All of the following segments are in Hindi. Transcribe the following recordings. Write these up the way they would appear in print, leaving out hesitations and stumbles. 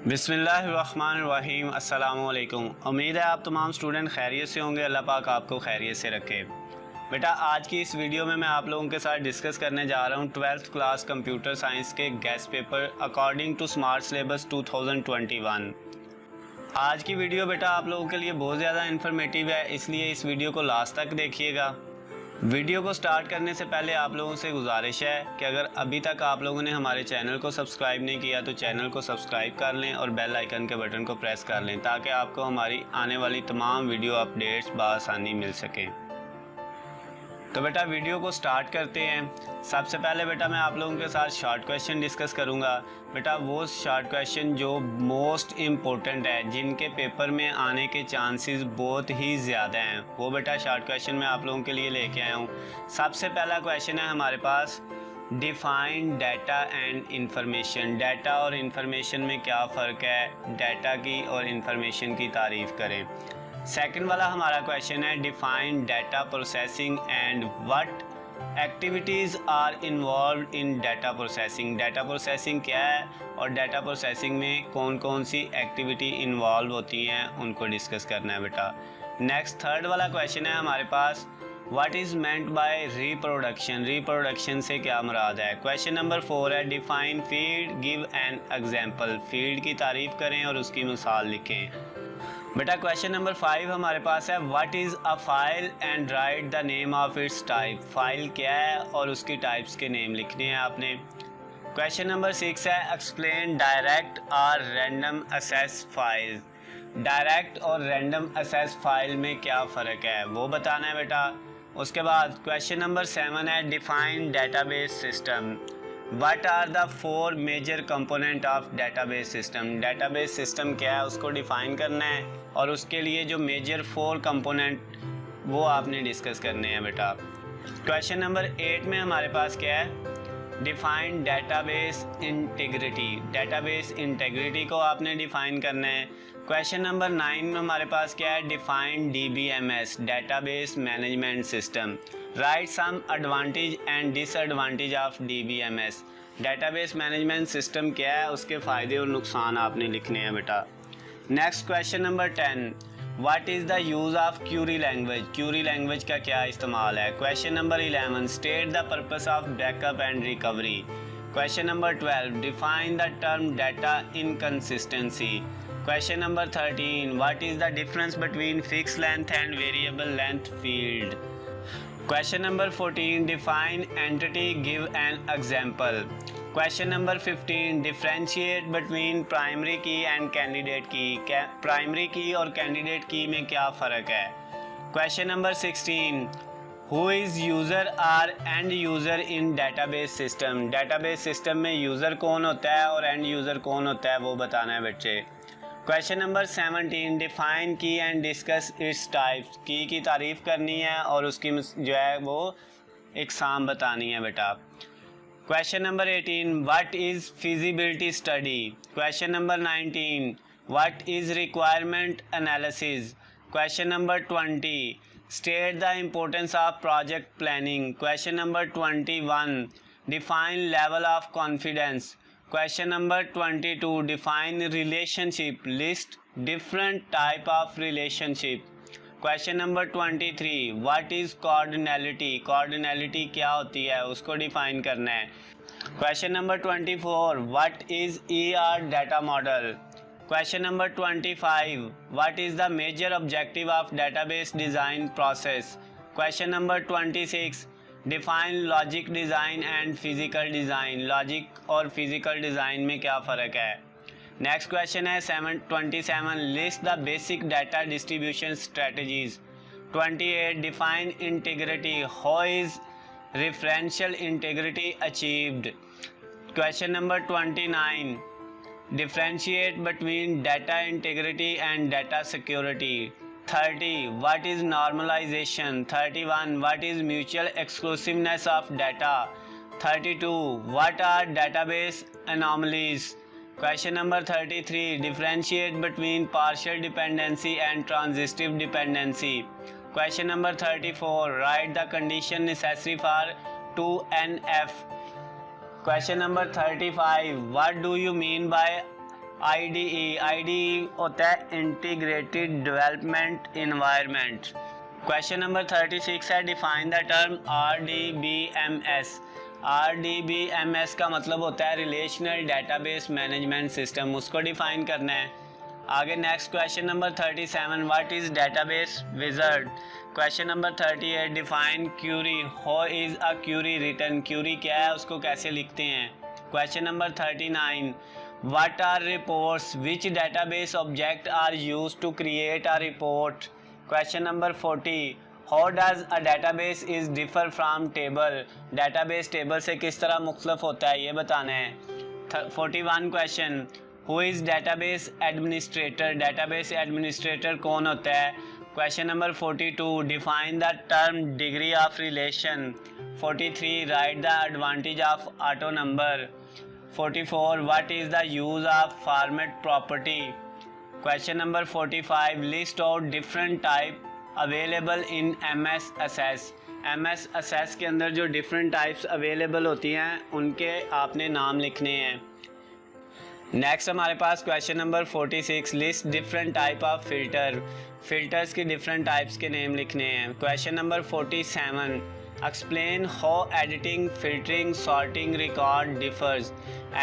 बिस्मिल्लाहिर्रहमानिर्रहीम। अस्सलामुअलैकुम। उम्मीद है आप तमाम स्टूडेंट खैरियत से होंगे। अल्लाह पाक आपको खैरियत से रखे। बेटा आज की इस वीडियो में मैं आप लोगों के साथ डिस्कस करने जा रहा हूँ 12th क्लास कंप्यूटर साइंस के guess paper according to smart syllabus 2021। आज की वीडियो बेटा आप लोगों के लिए बहुत ज़्यादा इन्फॉर्मेटिव है, इसलिए इस वीडियो को लास्ट तक देखिएगा। वीडियो को स्टार्ट करने से पहले आप लोगों से गुजारिश है कि अगर अभी तक आप लोगों ने हमारे चैनल को सब्सक्राइब नहीं किया तो चैनल को सब्सक्राइब कर लें और बेल आइकन के बटन को प्रेस कर लें ताकि आपको हमारी आने वाली तमाम वीडियो अपडेट्स बआसानी मिल सकें। तो बेटा वीडियो को स्टार्ट करते हैं। सबसे पहले बेटा मैं आप लोगों के साथ शॉर्ट क्वेश्चन डिस्कस करूंगा। बेटा वो शॉर्ट क्वेश्चन जो मोस्ट इम्पोर्टेंट है, जिनके पेपर में आने के चांसेस बहुत ही ज़्यादा हैं, वो बेटा शॉर्ट क्वेश्चन मैं आप लोगों के लिए लेके आया हूँ। सबसे पहला क्वेश्चन है हमारे पास, define data and information. Data और इंफॉर्मेशन में क्या फ़र्क है, डाटा की और इंफॉर्मेशन की तारीफ़ करें। सेकंड वाला हमारा क्वेश्चन है, define data processing and what activities are involve in data processing. Data processing क्या है और डाटा प्रोसेसिंग में कौन कौन सी एक्टिविटी इन्वॉल्व होती हैं, उनको डिस्कस करना है बेटा। नेक्स्ट थर्ड वाला क्वेश्चन है हमारे पास, what is meant by reproduction. Reproduction से क्या मुराद है। क्वेश्चन नंबर 4 है, define field, give an example. Field की तारीफ़ करें और उसकी मिसाल लिखें। बेटा क्वेश्चन नंबर 5 हमारे पास है, what is a file and right the name of its type. File क्या है और उसकी टाइप्स के नेम लिखने हैं आपने। क्वेश्चन नंबर 6 है, एक्सप्लेन डायरेक्ट और रैंडम एक्सेस फाइल। डायरेक्ट और रैंडम एक्सेस फाइल में क्या फ़र्क है वो बताना है बेटा। उसके बाद क्वेश्चन नंबर 7 है, define database system. What are the 4 major component of database system. Database system क्या है उसको डिफ़ाइन करना है और उसके लिए जो मेजर 4 कंपोनेंट वो आपने डिस्कस करने हैं बेटा। क्वेश्चन नंबर 8 में हमारे पास क्या है, define database integrity. Database integrity को आपने डिफ़ाइन करना है। क्वेश्चन नंबर 9 में हमारे पास क्या है, define DBMS, database management system. Write some advantage and disadvantage of DBMS। Database management system क्या है, उसके फ़ायदे और नुकसान आपने लिखने हैं बेटा। Next question number 10, what is the use of Curie language. Curie language का क्या इस्तेमाल है। Question number 11, state the purpose of backup and recovery. Question number 12, define the term data inconsistency. Question number 13, what is the difference between fix length and variable length field. Question number 14, define entity, give an example. Question number 15, differentiate between primary की एंड कैंडिडेट की। प्राइमरी की और कैंडिडेट की में क्या फ़र्क है। Question number 16, who is user or end user in database system. Database system में यूज़र कौन होता है और एंड यूज़र कौन होता है वो बताना है बच्चे। क्वेश्चन नंबर 17, डिफाइन की एंड डिस्कस इट्स टाइप्स। की तारीफ़ करनी है और उसकी जो है वो इकसाम बतानी है बेटा। Question number 18, what is feasibility study. Question number 19, what is requirement analysis. Question number 20, state the importance of project planning. Question number 21, define level of confidence. Question number 22, define relationship, list different type of relationship. Question number 23, what is cardinality. Cardinality क्या होती है उसको define करना है। Question number 24, what is ER data model. Question number 25, what is the major objective of database design process. Question number 26, define logic design and physical design. Logic और फिज़िकल डिज़ाइन में क्या फ़र्क है। नेक्स्ट क्वेश्चन है 27, list the basic data distribution strategies. 28, define integrity, how is referential integrity achieved. Question number 29, differentiate between data integrity and data security. 30, what is normalization. 31, what is mutual exclusiveness of data. 32, what are database anomalies. Question number 33, differentiate between partial dependency and transitive dependency. Question number 34, write the condition necessary for 2NF. Question number 35, what do you mean by IDE होता है integrated development environment. Question number 36 है define the term RDBMS। RDBMS का मतलब होता है रिलेशनल डेटाबेस मैनेजमेंट सिस्टम, उसको डिफाइन करना है। आगे next question number 37 what is database wizard. Question number 38 define query. How is a query written. Query क्या है, उसको कैसे लिखते हैं। Question number 39 what are reports. Which database object are used to create a report. Question number 40 how does a database is differ from table. Database table से किस तरह मुख्तलिफ होता है, ये बताना है। 41 question who is database administrator. Database administrator कौन होता है। Question number 42 define the term degree of relation. 43 right the advantage of auto number. 44 what is the use of format property. Question number 45 list of different type available in MS Access। MS Access के अंदर जो डिफरेंट टाइप्स अवेलेबल होती हैं उनके आपने नाम लिखने हैं। नेक्स्ट हमारे पास question number 46 list different type of filter. Filters की डिफरेंट टाइप्स के नेम लिखने हैं। Question number 47 explain how editing filtering sorting record differs.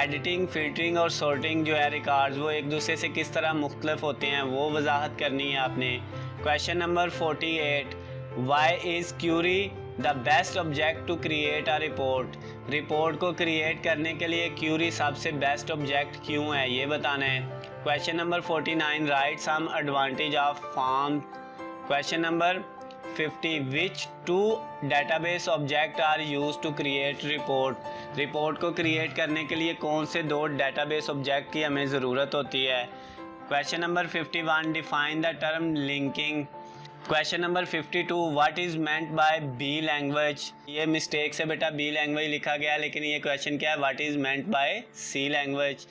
Editing filtering और सॉर्टिंग जो है रिकॉर्ड्स वो एक दूसरे से किस तरह मुख्तलिफ होते हैं वो वजाहत करनी है आपने। Question number 48 why is query the best object to create a report. Report को क्रिएट करने के लिए क्यूरी सबसे बेस्ट ऑब्जेक्ट क्यों है, ये बताना है। Question number 49 write some advantage of form. Question number 50 which two database object are use to create report. Report को क्रिएट करने के लिए कौन से दो डेटाबेस ऑब्जेक्ट की हमें ज़रूरत होती है। Question number 51 define the term linking. Question number 52 what is meant by B language. ये मिस्टेक से बेटा बी लैंग्वेज लिखा गया, लेकिन ये क्वेश्चन क्या है, what is meant by C language.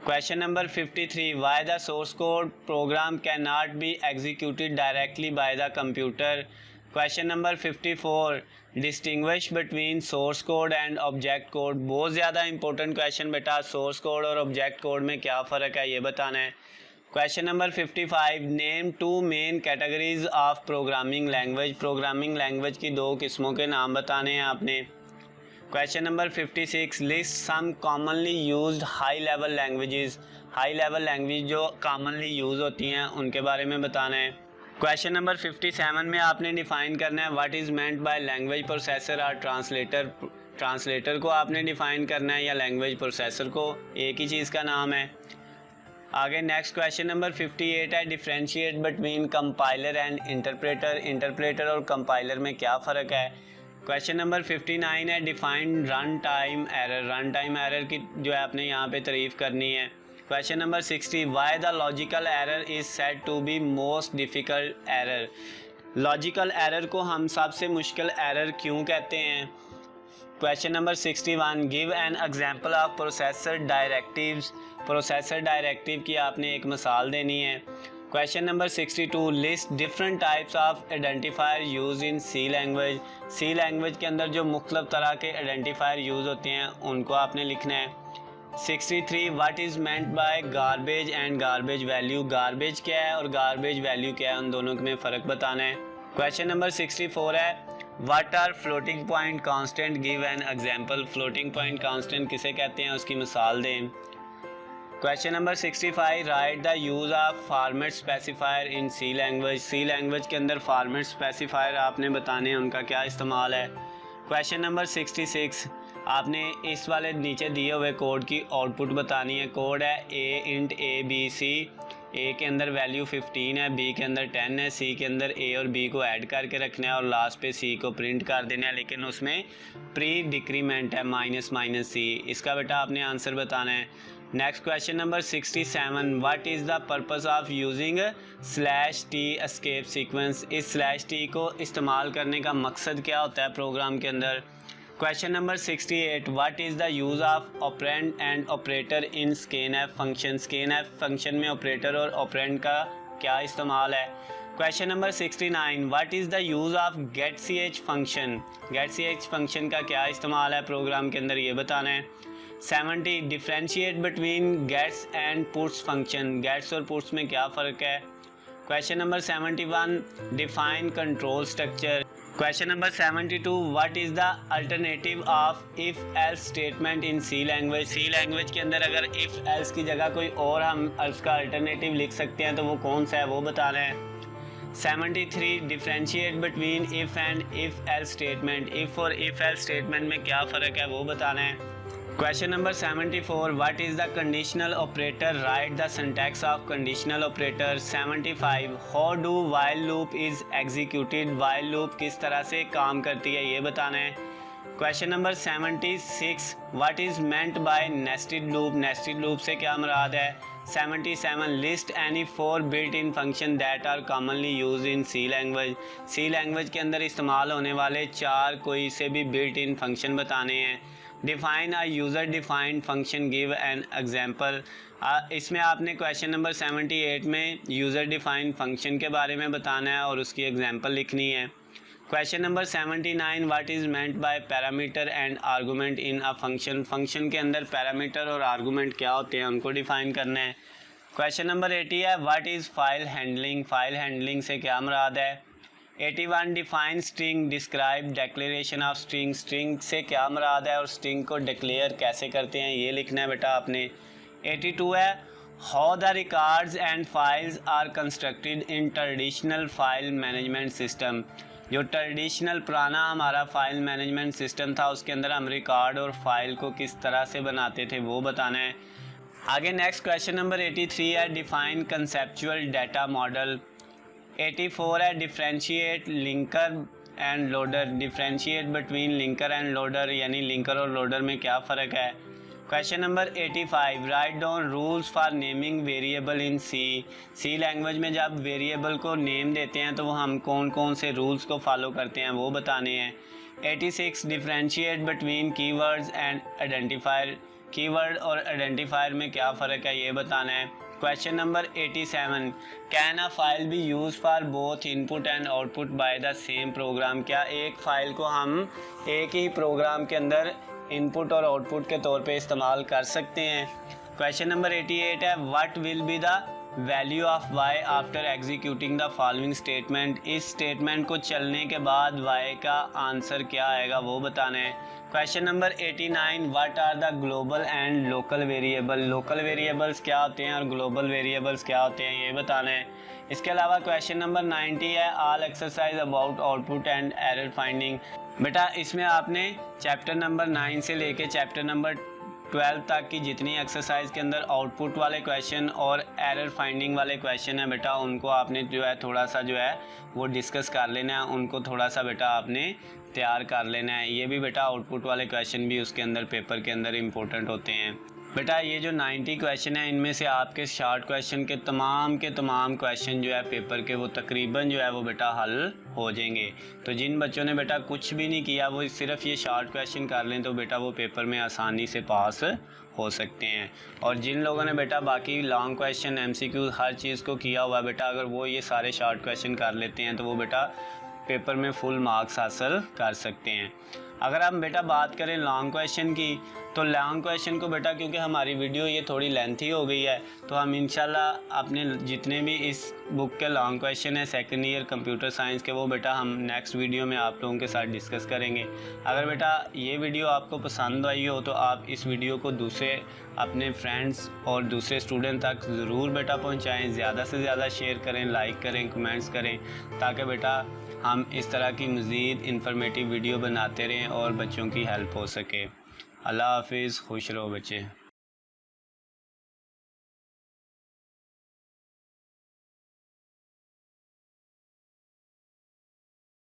Question number 53 why the source code program can not be executed directly by the computer. Question number 54 distinguish between source code and object code. बहुत ज़्यादा इंपॉर्टेंट क्वेश्चन बेटा, सोर्स कोड और ऑब्जेक्ट कोड में क्या फ़र्क है ये बताना है। Question number 55 name two main categories of programming language. Programming language की दो किस्मों के नाम बताने हैं आपने। Question number 56 list some commonly used high level languages. High level language जो कॉमनली यूज़ होती हैं उनके बारे में बताना है। क्वेश्चन नंबर 57 में आपने डिफ़ाइन करना है what is meant bye language processor और ट्रांसलेटर। ट्रांसलेटर को आपने डिफ़ाइन करना है या लैंग्वेज प्रोसेसर को, एक ही चीज़ का नाम है। आगे नेक्स्ट क्वेश्चन नंबर 58 है differentiate between compiler and interpreter. Interpreter और कंपाइलर में क्या फ़र्क है। क्वेश्चन नंबर 59 है define run time error. Run time error की जो है आपने यहाँ पे तारीफ़ करनी है। Question number 60 why the logical error is said to be most difficult error. Logical error को हम सबसे मुश्किल एरर क्यों कहते हैं। Question number 61 give an example of processor directives. Processor directive की आपने एक मिसाल देनी है। Question number 62 list different types of identifier use in C language. C language के अंदर जो मुख्तलिफ तरह के आइडेंटिफायर यूज़ होते हैं उनको आपने लिखना है। 63 what is meant bye garbage and garbage value. Garbage क्या है और गार्बेज वैल्यू क्या है, उन दोनों में फ़र्क बताना है। क्वेश्चन नंबर 64 है what are floating point constant give an example. Floating point constant किसे कहते हैं उसकी मिसाल दें। Question number 65 write the use of format specifier in C language. C language के अंदर फॉर्मेट स्पेसिफायर आपने बताने हैं, उनका क्या इस्तेमाल है। क्वेश्चन नंबर 66 आपने इस वाले नीचे दिए हुए कोड की आउटपुट बतानी है। कोड है ए इंट ए बी सी। ए के अंदर वैल्यू 15 है, बी के अंदर 10 है, सी के अंदर ए और बी को ऐड करके रखना है और लास्ट पे सी को प्रिंट कर देना है, लेकिन उसमें प्री डिक्रीमेंट है माइनस माइनस सी। इसका बेटा आपने आंसर बताना है। Next question number 67 what is the purpose of using /t escape sequence. इस /t को इस्तेमाल करने का मकसद क्या होता है प्रोग्राम के अंदर। Question number 68 what is the use of operand and operator in scanf function. Scanf function में ऑपरेटर और ऑपरेंड का क्या इस्तेमाल है। Question number 69 what is the use of getch function. getch function का क्या इस्तेमाल है प्रोग्राम के अंदर, ये बताना है। 70 differentiate between gets and puts function, gets और पुट्स में क्या फ़र्क है। Question number 71 define control structure. Question number 72 what is the alternative of if else statement in C language. C language के अंदर अगर इफ़ एल्स की जगह कोई और हम उसका अल्टरनेटिव लिख सकते हैं तो वो कौन सा है वो बताना है। 73 differentiate between if and if else statement, if और इफ़ एल्स स्टेटमेंट में क्या फ़र्क है वो बताना है। Question number 74 what is the conditional operator, right the syntax of conditional operator. 75 how do while loop is executed, while loop किस तरह से काम करती है ये बताना है। Question number 76 what is meant bye nested loop, nested loop से क्या मुराद है। 77 list any 4 built in function that are commonly use in C language, C language के अंदर इस्तेमाल होने वाले 4 कोई से भी बिल्ट इन फंक्शन बताने हैं। Define a user defined function, give an example. इसमें आपने क्वेश्चन नंबर 78 में यूज़र डिफाइंड फंक्शन के बारे में बताना है और उसकी एग्जांपल लिखनी है। Question number 79 what is meant by parameter and argument in a function, function के अंदर पैरामीटर और आर्गूमेंट क्या होते हैं उनको डिफ़ाइन करना है। क्वेश्चन नंबर 80 है what is file handling, file handling से क्या मुराद है। 81 define string, describe declaration of string, string से क्या मुराद है और स्ट्रिंग को डिक्लेयर कैसे करते हैं ये लिखना है बेटा आपने। 82 है how the records and files are constructed in traditional file management system, जो ट्रेडिशनल पुराना हमारा फाइल मैनेजमेंट सिस्टम था उसके अंदर हम रिकॉर्ड और फाइल को किस तरह से बनाते थे वो बताना है। आगे नेक्स्ट क्वेश्चन नंबर 83 है डिफाइन कंसेप्चुअल डाटा मॉडल। 84 है differentiate linker and loader, differentiate between linker and loader, यानी लिंकर और लोडर में क्या फ़र्क है। Question number 85 write down rules for naming variable in C, C language में जब वेरिएबल को नेम देते हैं तो हम कौन कौन से रूल्स को फॉलो करते हैं वो बताने हैं। 86 differentiate between keywords and identifier, keyword और आइडेंटिफायर में क्या फ़र्क है ये बताना है। Question number 87 can a file B use for both input and output by the same programme, क्या एक फ़ाइल को हम एक ही प्रोग्राम के अंदर इनपुट और आउटपुट के तौर पे इस्तेमाल कर सकते हैं। क्वेश्चन नंबर 88 है what will be the value of y after executing the following statement, इस स्टेटमेंट को चलने के बाद y का आंसर क्या आएगा वो बताना है। Question number 89 what are the global and local variable, local variables क्या होते हैं और ग्लोबल वेरिएबल्स क्या होते हैं ये बताना है। इसके अलावा क्वेश्चन नंबर 90 है all exercise about output and error finding. बेटा इसमें आपने चैप्टर नंबर 9 से लेके चैप्टर नंबर 12 तक की जितनी एक्सरसाइज के अंदर आउटपुट वाले क्वेश्चन और एरर फाइंडिंग वाले क्वेश्चन है बेटा उनको आपने जो है थोड़ा सा जो है वो डिस्कस कर लेना है, उनको थोड़ा सा बेटा आपने तैयार कर लेना है। ये भी बेटा आउटपुट वाले क्वेश्चन भी उसके अंदर पेपर के अंदर इम्पोर्टेंट होते हैं। बेटा ये जो 90 क्वेश्चन है इनमें से आपके शॉर्ट क्वेश्चन के तमाम क्वेश्चन जो है पेपर के वो तकरीबन जो है वो बेटा हल हो जाएंगे। तो जिन बच्चों ने बेटा कुछ भी नहीं किया वो सिर्फ ये शॉर्ट क्वेश्चन कर लें तो बेटा वो पेपर में आसानी से पास हो सकते हैं। और जिन लोगों ने बेटा बाकी लॉन्ग क्वेश्चन MCQ हर चीज़ को किया हुआ बेटा अगर वो ये सारे शॉर्ट क्वेश्चन कर लेते हैं तो वो बेटा पेपर में फुल मार्क्स हासिल कर सकते हैं। अगर हम बेटा बात करें लॉन्ग क्वेश्चन की तो लॉन्ग क्वेश्चन को बेटा क्योंकि हमारी वीडियो ये थोड़ी लेंथी हो गई है तो हम इंशाल्लाह अपने जितने भी इस बुक के लॉन्ग क्वेश्चन है सेकंड ईयर कंप्यूटर साइंस के वो बेटा हम नेक्स्ट वीडियो में आप लोगों के साथ डिस्कस करेंगे। अगर बेटा ये वीडियो आपको पसंद आई हो तो आप इस वीडियो को दूसरे अपने फ्रेंड्स और दूसरे स्टूडेंट तक ज़रूर बेटा पहुँचाएँ, ज़्यादा से ज़्यादा शेयर करें, लाइक करें, कमेंट्स करें ताकि बेटा हम इस तरह की मज़ीद इंफॉर्मेटिव वीडियो बनाते रहें और बच्चों की हेल्प हो सके। अल्लाह हाफिज़, खुश रहो बच्चे।